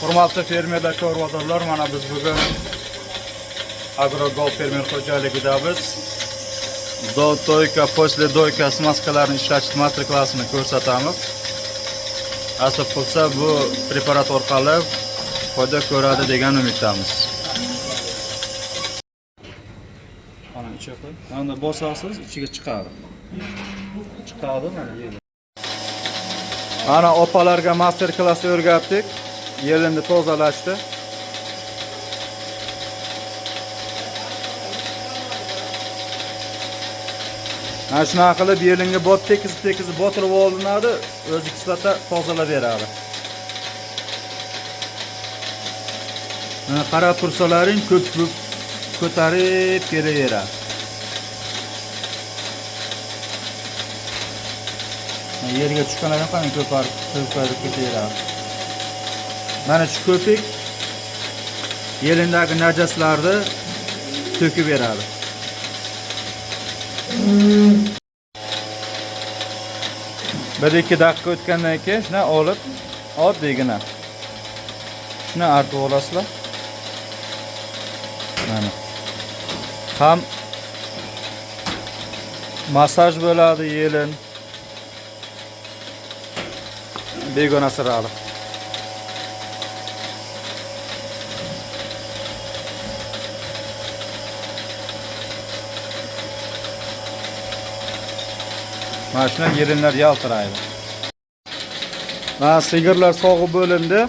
Hurmatli fermerlar, ko'ruvchilar, mana biz bugun Agrogol fermer xo'jaligidamiz. Doyka, после doyka smaskalarini ishlatish master klassini ko'rsatamiz. Asab bo'lsa bu preparat orqali foyda ko'radi degan umiddamiz. Mana ichiga qo'y. Mana bosasiz ichiga chiqadi. Chiqadi mana yerda. Ana opalarga master klass o'rgatdik. Yerini tozalashdi. Mana shunaqa qilib yelinga bot tekizib botirib olinadi, o'zi kislota tozalab beradi. Mana qarab tursalaring ko'p ko'tarib kelaveradi. Yerga tushganlar ham ko'parib ketaveradi. Mana shu ko'pik yelindagi najaslarni to'kib beradi. Bir ikki daqiqa o'tgandan keyin shuni olib, oddiygina shuni artib olasizlar. Mana. Ham massaj bo'ladi yelin. Begona sirali. Mana shuna yelinlar yaltiraydi. Mana sigirlar sog'ib bo'lindi.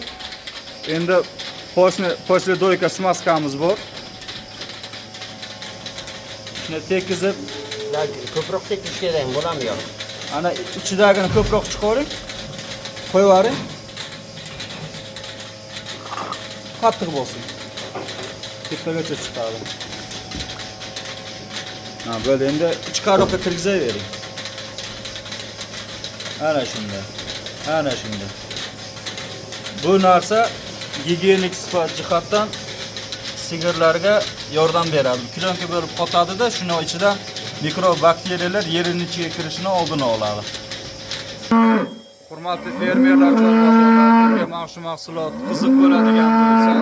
Endi после doyka smaskamiz bor. Shuni tekizib, ko'proq tekish kerak bo'ladimi yo'q? ana ichidagini ko'proq chiqaring. Qo'yib yuboring. Qattiq bo'lsin. Tepagacha chiqadi. Ha, böyle endi ichqaroqqa kirgizavering. Ana shunday. Ana shunday. Bu narsa gigiyenik sifat jihatdan sigirlarga yordam beradi. Plyonka bo'lib qotadi-da, shuning ichida mikrobakteriyalar yerining ichiga kirishini oldini oladi. Hurmatli fermerlar, ko'ruvchilarga maxsus mahsulot qiziq bo'ladigan bo'lsa,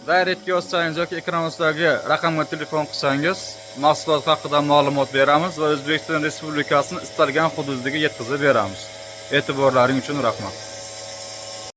direct yozsangiz yoki ekran ustidagi raqamga telefon qilsangiz, mahsulot haqida ma'lumot beramiz va O'zbekiston Respublikasining istalgan hududiga yetkazib beramiz. E'tiborlaring uchun rahmat.